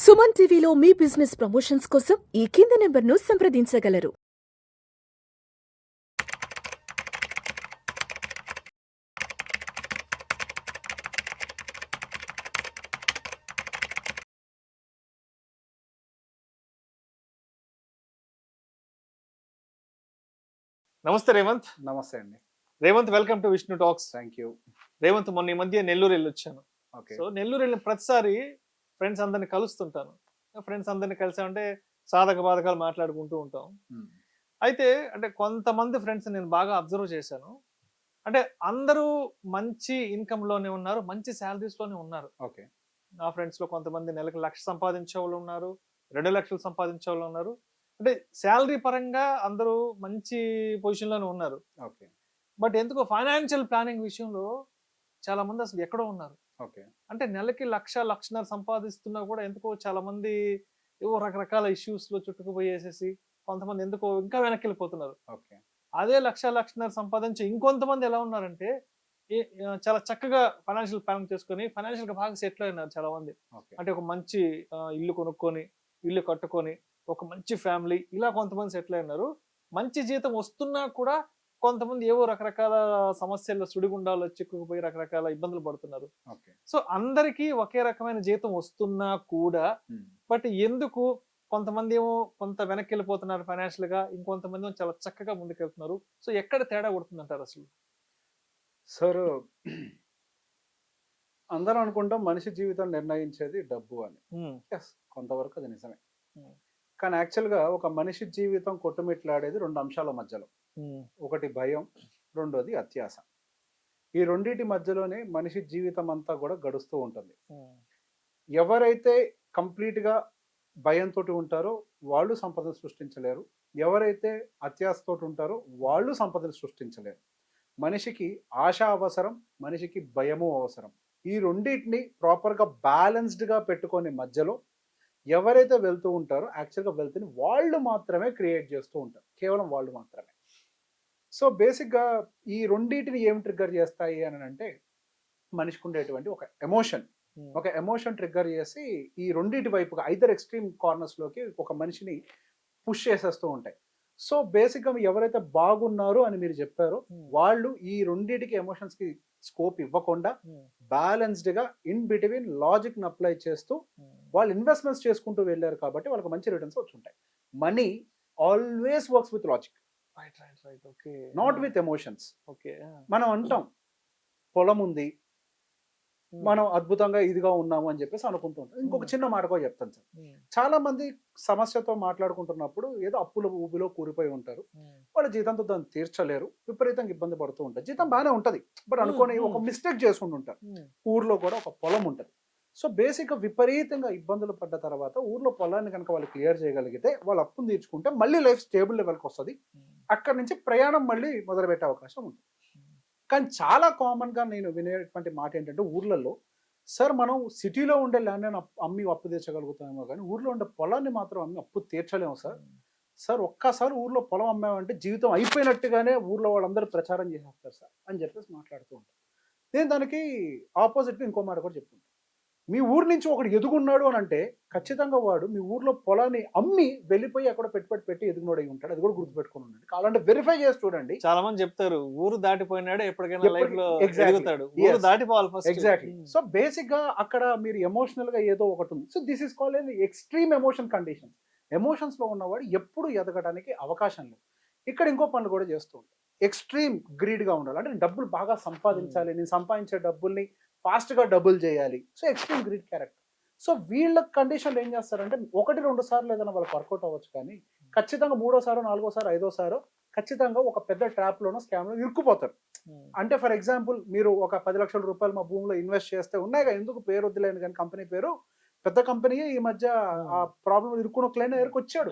సుమన్ టీవీలో మీ business promotions కోసం ఈ కింది నెంబర్ను సంప్రదించగలరు. నమస్తే రేవంత్. నమస్తే అండి. Revanth, welcome to Vishnu talks. Thank you. Revanth, మొన్న ఈ మధ్య నెల్లూరు వెళ్ళొచ్చాను. ఓకే. సో నెల్లూరు వెళ్ళిన ప్రతిసారి ఫ్రెండ్స్ అందరిని కలుస్తుంటాను. ఫ్రెండ్స్ అందరిని కలిసామంటే సాధక బాధకాలు మాట్లాడుకుంటూ ఉంటాం. అయితే అంటే కొంతమంది ఫ్రెండ్స్ నేను బాగా అబ్జర్వ్ చేశాను. అంటే అందరూ మంచి ఇన్కమ్ లోనే ఉన్నారు, మంచి శాలరీస్ లోనే ఉన్నారు. ఓకే. నా ఫ్రెండ్స్ లో కొంతమంది నెలకు 1,00,000 సంపాదించే వాళ్ళు ఉన్నారు, 2,00,000 సంపాదించే వాళ్ళు ఉన్నారు. అంటే శాలరీ పరంగా అందరూ మంచి పొజిషన్ లోనే ఉన్నారు. ఓకే. బట్ ఎందుకో ఫైనాన్షియల్ ప్లానింగ్ విషయంలో చాలా మంది అసలు ఎక్కడో ఉన్నారు. ఓకే. అంటే నెలకి 1,00,000-1,50,000 సంపాదిస్తున్నా కూడా ఎందుకో చాలా మంది ఏవో రకరకాల ఇష్యూస్ లో చుట్టుకుపోయేసేసి కొంతమంది ఎందుకో ఇంకా వెనక్కి వెళ్ళిపోతున్నారు. ఓకే. అదే 1,00,000-1,50,000 సంపాదించి ఇంకొంతమంది ఎలా ఉన్నారంటే చాలా చక్కగా ఫైనాన్షియల్ ప్లానింగ్ చేసుకొని ఫైనాన్షియల్ గా బాగా సెటిల్ అయినారు చాలా మంది. ఓకే. అంటే ఒక మంచి ఇల్లు కొనుక్కొని, ఇల్లు కట్టుకొని, ఒక మంచి ఫ్యామిలీ, ఇలా కొంతమంది సెటిల్ అయినారు. మంచి జీతం వస్తున్నా కూడా కొంతమంది ఏవో రకరకాల సమస్యల్లో సుడిగుండాల్లో చిక్కుకుపోయి రకరకాల ఇబ్బందులు పడుతున్నారు. ఓకే. సో అందరికీ ఒకే రకమైన జీతం వస్తున్నా కూడా బట్ ఎందుకు కొంతమంది ఏమో కొంత వెనక్కి వెళ్ళిపోతున్నారు ఫైనాన్షియల్ గా, ఇంకొంతమంది ఏమో చాలా చక్కగా ముందుకెళ్తున్నారు. సో ఎక్కడ తేడా కొడుతుందంటారు అసలు? సార్, అందరూ అనుకుంటాం మనిషి జీవితం నిర్ణయించేది డబ్బు అని. ఎస్, కొంతవరకు అది నిజమే. కానీ యాక్చువల్గా ఒక మనిషి జీవితం కొట్టుమిట్లాడేది 2 అంశాల మధ్యలో. ఒకటి భయం, రెండోది అత్యాశ. ఈ రెండింటి మధ్యలోనే మనిషి జీవితం అంతా కూడా గడుస్తూ ఉంటుంది. ఎవరైతే కంప్లీట్గా భయంతో ఉంటారో వాళ్ళు సంపదను సృష్టించలేరు, ఎవరైతే అత్యాశతో ఉంటారో వాళ్ళు సంపదను సృష్టించలేరు. మనిషికి ఆశ అవసరం, మనిషికి భయము అవసరం. ఈ రెండింటిని ప్రాపర్గా బ్యాలెన్స్డ్గా పెట్టుకొని మధ్యలో ఎవరైతే వెళ్తూ ఉంటారో యాక్చువల్గా వెల్త్ని వాళ్ళు మాత్రమే క్రియేట్ చేస్తూ ఉంటారు, కేవలం వాళ్ళు మాత్రమే. సో బేసిక్గా ఈ రెండింటిని ఏం ట్రిగ్గర్ చేస్తాయి అని అంటే మనిషికి ఉండేటువంటి ఒక ఎమోషన్ ట్రిగ్గర్ చేసి ఈ రెండింటి వైపుగా ఐదర్ ఎక్స్ట్రీమ్ కార్నర్స్లోకి ఒక మనిషిని పుష్ చేసేస్తూ ఉంటాయి. సో బేసిక్గా ఎవరైతే బాగున్నారు అని మీరు చెప్పారో వాళ్ళు ఈ రెండింటికి ఎమోషన్స్కి స్కోప్ ఇవ్వకుండా బ్యాలెన్స్డ్గా ఇన్ బిట్వీన్ లాజిక్ని అప్లై చేస్తూ వాళ్ళు ఇన్వెస్ట్మెంట్స్ చేసుకుంటూ వెళ్ళారు కాబట్టి వాళ్ళకి మంచి రిటర్న్స్ వచ్చి ఉంటాయి. Money always works with logic, not with emotions. మనం అంటాం పొలం ఉంది, మనం అద్భుతంగా ఇదిగా ఉన్నాము అని చెప్పేసి అనుకుంటూ ఉంటాం. ఇంకొక చిన్న మాట కూడా చెప్తాను సార్. చాలా మంది సమస్యతో మాట్లాడుకుంటున్నప్పుడు ఏదో అప్పుల ఊబిలో కూరిపోయి ఉంటారు, వాళ్ళ జీతంతో దాన్ని తీర్చలేరు, విపరీతంగా ఇబ్బంది పడుతూ ఉంటారు. జీతం బాగానే ఉంటది బట్ అనుకోని ఒక మిస్టేక్ చేసుకుంటుంటారు. ఊర్లో కూడా ఒక పొలం ఉంటుంది. సో బేసిక్గా విపరీతంగా ఇబ్బందులు పడ్డ తర్వాత ఊర్లో పొలాన్ని కనుక వాళ్ళు క్లియర్ చేయగలిగితే వాళ్ళు అప్పును తీర్చుకుంటే మళ్ళీ లైఫ్ స్టేబుల్ లెవెల్కి వస్తుంది. అక్కడి నుంచి ప్రయాణం మళ్ళీ మొదలుపెట్టే అవకాశం ఉంటుంది. కానీ చాలా కామన్గా నేను వినేటువంటి మాట ఏంటంటే ఊర్లలో, సార్ మనం సిటీలో ఉండే ల్యాండ్ అమ్మి అప్పు తీర్చగలుగుతామేమో కానీ ఊర్లో ఉండే పొలాన్ని మాత్రం అమ్మి అప్పు తీర్చలేము సార్. సార్ ఒక్కసారి ఊర్లో పొలం అమ్మామంటే జీవితం అయిపోయినట్టుగానే ఊర్లో వాళ్ళందరూ ప్రచారం చేసేస్తారు సార్ అని చెప్పేసి మాట్లాడుతూ ఉంటారు. నేను దానికి ఆపోజిట్గా ఇంకో మాట కూడా చెప్తుంటాను. మీ ఊరు నుంచి ఒకడు ఎదుగున్నాడు అని అంటే ఖచ్చితంగా వాడు మీ ఊర్లో పొలాన్ని అమ్మి వెళ్ళిపోయి అక్కడ పెట్టి ఎదుగునోడు అయి ఉంటాడు. అది కూడా గుర్తుపెట్టుకుని ఉండండి. కావాలంటే వెరిఫై చేసి చూడండి. చాలా మంది చెప్తారు ఊరు దాటిపోయినాడు ఎప్పటికైనా లైఫ్ లో ఎదుగుతాడు, ఊరు దాటిపోవాలి ఫస్ట్. ఎగ్జాక్ట్లీ. సో బేసిక్ గా అక్కడ మీరు ఎమోషనల్ గా ఏదో ఒకటి ఉంది. So this is called extreme emotion condition. Emotions లో ఉన్నవాడు ఎప్పుడు ఎదగడానికి అవకాశం లేదు. ఇక్కడ ఇంకో పనులు కూడా చేస్తూ ఉంటాడు. ఎక్స్ట్రీమ్ గ్రీడ్ గా ఉండాలి, అంటే డబ్బులు బాగా సంపాదించాలి, నేను సంపాదించే డబ్బుల్ని ఫాస్ట్గా డబుల్ చేయాలి. So extreme greed character. So వీళ్ళ కండిషన్లు ఏం చేస్తారంటే 1-2 సార్లు ఏదైనా వాళ్ళకి వర్కౌట్ అవ్వచ్చు, కానీ ఖచ్చితంగా 3వ సారో 4వ సారో 5వ సారో ఖచ్చితంగా ఒక పెద్ద ట్రాప్లోనో స్కామ్లో ఇరుక్కుపోతారు. అంటే ఫర్ ఎగ్జాంపుల్ మీరు ఒక 10 లక్షల రూపాయలు మా భూమిలో ఇన్వెస్ట్ చేస్తే ఉన్నాయిగా, ఎందుకు పేరు వద్దులేను కానీ కంపెనీ పేరు పెద్ద కంపెనీ ఈ మధ్య ఆ ప్రాబ్లం ఇరుక్కున్న క్లైంట్ వచ్చాడు.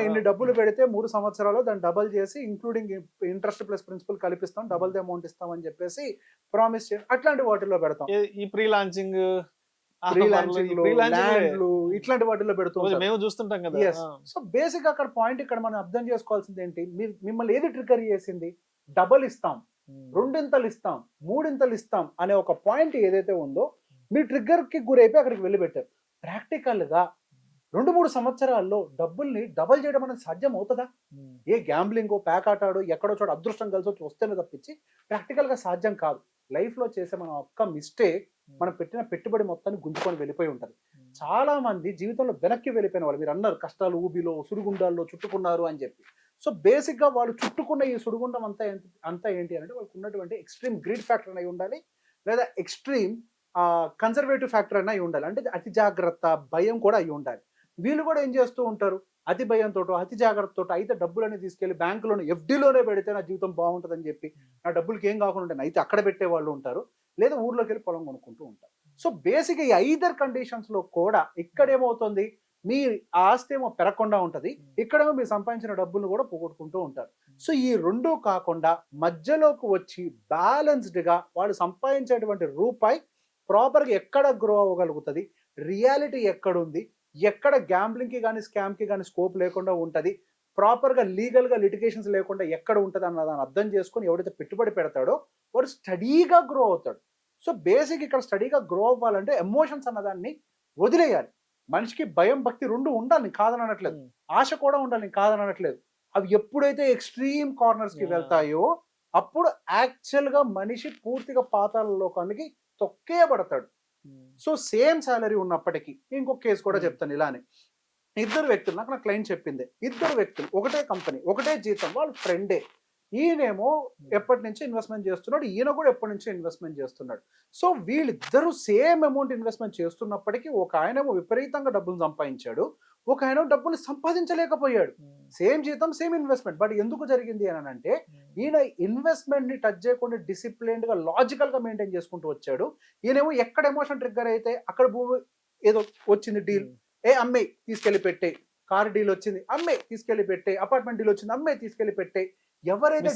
ఇన్ని డబ్బులు పెడితే 3 సంవత్సరాలు దాన్ని డబల్ చేసి ఇంక్లూడింగ్ ఇంట్రెస్ట్ ప్లస్ ప్రిన్సిపల్ కలిపిస్తాం, డబల్ ది అమౌంట్ ఇస్తాం అని చెప్పేసి ప్రామిస్ చేసి అట్లాంటి వాటిల్లో పెడతాం. ఈ ప్రీ లాంచింగ్ ఇట్లాంటి వాటిల్లో పెడుతుంది మేము చూస్తుంటాం కదా. సో బేసిక్ అక్కడ పాయింట్ ఇక్కడ మనం అర్థం చేసుకోవాల్సింది ఏంటి, మిమ్మల్ని ఏది ట్రిగర్ చేసింది? డబల్ ఇస్తాం, 2 ఇస్తాం, 3 ఇస్తాం అనే ఒక పాయింట్ ఏదైతే ఉందో మీ ట్రిగ్గర్ కి గురైపోయి అక్కడికి వెళ్ళి పెట్టారు. ప్రాక్టికల్గా 2-3 సంవత్సరాల్లో డబ్బుల్ని డబల్ చేయడం అనేది సాధ్యం అవుతుందా? ఏ గ్యాంబ్లింగో, ప్యాకాటాడో, ఎక్కడో చోట అదృష్టం కలిసి వచ్చి వస్తేనే తప్పించి ప్రాక్టికల్గా సాధ్యం కాదు. లైఫ్లో చేసే మన ఒక్క మిస్టేక్ మనం పెట్టిన పెట్టుబడి మొత్తాన్ని గుంజుకొని వెళ్ళిపోయి ఉంటుంది. చాలా మంది జీవితంలో వెనక్కి వెళ్ళిపోయిన వాళ్ళు, మీరు అన్నారు కష్టాలు ఊబిలో సుడిగుండాల్లో చుట్టుకున్నారు అని చెప్పి. సో బేసిక్గా వాళ్ళు చుట్టుకున్న ఈ సుడిగుండం అంతా ఏంటి అంటే వాళ్ళకు ఉన్నటువంటి ఎక్స్ట్రీమ్ గ్రీడ్ ఫ్యాక్టర్ అయి ఉండాలి, లేదా ఎక్స్ట్రీమ్ కన్సర్వేటివ్ ఫ్యాక్టర్ అయి ఉండాలి. అంటే అతి జాగ్రత్త, భయం కూడా అయి ఉండాలి. వీళ్ళు కూడా ఏం చేస్తూ ఉంటారు, అతి భయంతో, అతి జాగ్రత్తతో అయితే డబ్బులని తీసుకెళ్లి బ్యాంకులోనే, ఎఫ్డీలోనే పెడితే నా జీవితం బాగుంటుందని చెప్పి నా డబ్బులకి ఏం కాకుండా ఉంటాయి అయితే అక్కడ పెట్టే వాళ్ళు ఉంటారు, లేదా ఊర్లోకి వెళ్ళి పొలం కొనుక్కుంటూ ఉంటారు. సో బేసిక్గా ఈ ఐదర్ కండిషన్స్లో కూడా ఇక్కడ ఏమవుతుంది, మీ ఆస్తి ఏమో పెరగకుండా ఉంటుంది, ఇక్కడేమో మీరు సంపాదించిన డబ్బులు కూడా పోగొట్టుకుంటూ ఉంటారు. సో ఈ రెండూ కాకుండా మధ్యలోకి వచ్చి బ్యాలెన్స్డ్గా వాళ్ళు సంపాదించేటువంటి రూపాయి ప్రాపర్గా ఎక్కడ గ్రో అవ్వగలుగుతుంది, రియాలిటీ ఎక్కడుంది, ఎక్కడ గ్యాంబ్లింగ్కి కానీ స్కామ్కి కానీ స్కోప్ లేకుండా ఉంటుంది, ప్రాపర్గా లీగల్గా లిటిగేషన్స్ లేకుండా ఎక్కడ ఉంటుంది అన్న దాన్ని అర్థం చేసుకొని ఎవడైతే పెట్టుబడి పెడతాడో వాడు స్టడీగా గ్రో అవుతాడు. సో బేసిక్ ఇక్కడ స్టడీగా గ్రో అవ్వాలంటే ఎమోషన్స్ అన్నదాన్ని వదిలేయాలి. మనిషికి భయం, భక్తి రెండు ఉండాలి, నేను కాదని అనట్లేదు. ఆశ కూడా ఉండాలి, నేను కాదని అనట్లేదు. అవి ఎప్పుడైతే ఎక్స్ట్రీమ్ కార్నర్స్కి వెళ్తాయో అప్పుడు యాక్చువల్గా మనిషి పూర్తిగా పాతాళ లోకానికి తొక్కేయబడతాడు. సో సేమ్ శాలరీ ఉన్నప్పటికీ, ఇంకొక కేసు కూడా చెప్తాను ఇలానే. ఇద్దరు వ్యక్తులు, నాకు నా క్లయింట్ చెప్పింది, ఇద్దరు వ్యక్తులు ఒకటే కంపెనీ, ఒకటే జీతం, వాళ్ళు ఫ్రెండే. ఈయనేమో ఎప్పటి నుంచి ఇన్వెస్ట్మెంట్ చేస్తున్నాడు, ఈయన కూడా ఎప్పటి నుంచో ఇన్వెస్ట్మెంట్ చేస్తున్నాడు. సో వీళ్ళిద్దరూ సేమ్ అమౌంట్ ఇన్వెస్ట్మెంట్ చేస్తున్నప్పటికీ ఒక ఆయనేమో విపరీతంగా డబ్బులు సంపాదించాడు, ఒక ఆయన డబ్బులు సంపాదించలేకపోయాడు. సేమ్ జీతం, సేమ్ ఇన్వెస్ట్మెంట్. బట్ ఎందుకు జరిగింది అని అంటే ఈయన ఇన్వెస్ట్మెంట్ ని టచ్ చేయకుండా డిసిప్లిన్డ్ గా, లాజికల్ గా మెయింటైన్ చేసుకుంటూ వచ్చాడు. ఈయనేమో ఎక్కడ ఎమోషన్ ట్రిగ్గర్ అయితే అక్కడ భూమి ఏదో వచ్చింది డీల్, అమ్మే తీసుకెళ్లి పెట్టే, కార్ డీల్ వచ్చింది, అమ్మే తీసుకెళ్లి పెట్టే, అపార్ట్మెంట్ డీల్ వచ్చింది, అమ్మే తీసుకెళ్లి పెట్టే. ఎవరైతే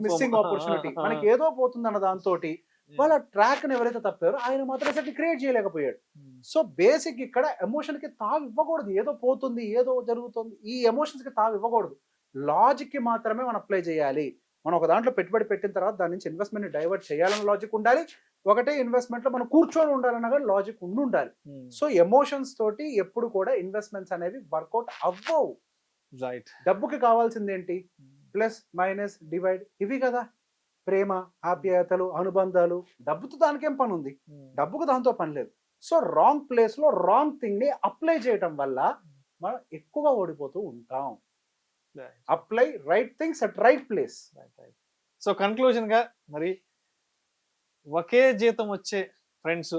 మిస్సింగ్ ఆపర్చునిటీ, మనకి ఏదో పోతుంది అన్న దాంతో వాళ్ళ ట్రాక్ ని ఎవరైతే తప్పారో ఆయన మాత్రం అసలు క్రియేట్ చేయలేకపోయాడు. సో బేసిక్ ఇక్కడ ఎమోషన్ కి తావు ఇవ్వకూడదు. ఏదో పోతుంది, ఏదో జరుగుతుంది, ఈ ఎమోషన్స్ కి తావు ఇవ్వకూడదు. లాజిక్ కి మాత్రమే మనం అప్లై చేయాలి. మనం ఒక దాంట్లో పెట్టుబడి పెట్టిన తర్వాత దాని నుంచి ఇన్వెస్ట్మెంట్ ని డైవర్ట్ చేయాలన్న లాజిక్ ఉండాలి. ఒకటే ఇన్వెస్ట్మెంట్ లో మనం కూర్చొని ఉండాలన్న కూడా లాజిక్ ఉండాలి. సో ఎమోషన్స్ తోటి ఎప్పుడు కూడా ఇన్వెస్ట్మెంట్స్ అనేవి వర్కౌట్ అవ్వవు. రైట్. డబ్బుకి కావాల్సింది ఏంటి, ప్లస్ మైనస్ డివైడ్, ఇవి కదా. ప్రేమ, ఆప్యాయతలు, అనుబంధాలు, డబ్బుతో దానికేం పని ఉంది, డబ్బుకు దాంతో పని లేదు. సో రాంగ్ ప్లేస్ లో రాంగ్ థింగ్ ని అప్లై చేయటం వల్ల మనం ఎక్కువగా ఓడిపోతూ ఉంటాం. Apply right things at right place. So conclusion గా, మరి ఒకే జీతం వచ్చే ఫ్రెండ్స్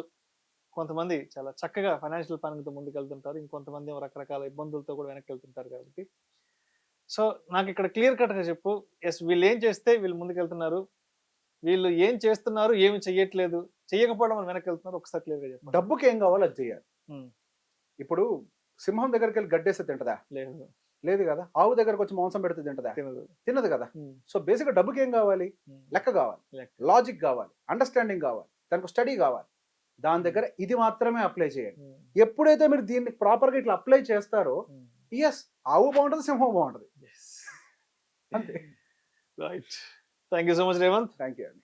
కొంతమంది చాలా చక్కగా ఫైనాన్షియల్ ప్లానింగ్తో ముందుకు వెళ్తుంటారు, ఇంకొంతమంది రకరకాల ఇబ్బందులతో కూడా వెనక్కి వెళ్తుంటారు. కాబట్టి సో నాకు ఇక్కడ క్లియర్ కట్గా చెప్పు, ఎస్ వీళ్ళు ఏం చేస్తే వీళ్ళు ముందుకు వెళ్తున్నారు, వీళ్ళు ఏం చేస్తున్నారు, ఏమి చెయ్యట్లేదు, చెయ్యకపోవడం వాళ్ళు వెనక్కి వెళ్తున్నారు, ఒకసారి క్లియర్గా చెప్పు. డబ్బుకి ఏం కావాలో అది చేయాలి. ఇప్పుడు సింహం దగ్గరికి వెళ్ళి గడ్డేస్తే తింటదా? లేదు కదా. ఆవు దగ్గరకు వచ్చి మాంసం పెడితే తింటదా? తినదు కదా. సో బేసిక్గా డబ్బుకి ఏం కావాలి, లెక్క కావాలి, లాజిక్ కావాలి, అండర్స్టాండింగ్ కావాలి, దానికి స్టడీ కావాలి. దాని దగ్గర ఇది మాత్రమే అప్లై చేయండి. ఎప్పుడైతే మీరు దీన్ని ప్రాపర్గా ఇట్లా అప్లై చేస్తారో, ఎస్ ఆవు బాగుంటుంది, సింహం బాగుంటుంది. అంతే. Right. Thank you so much Revanth. Thank you అండి.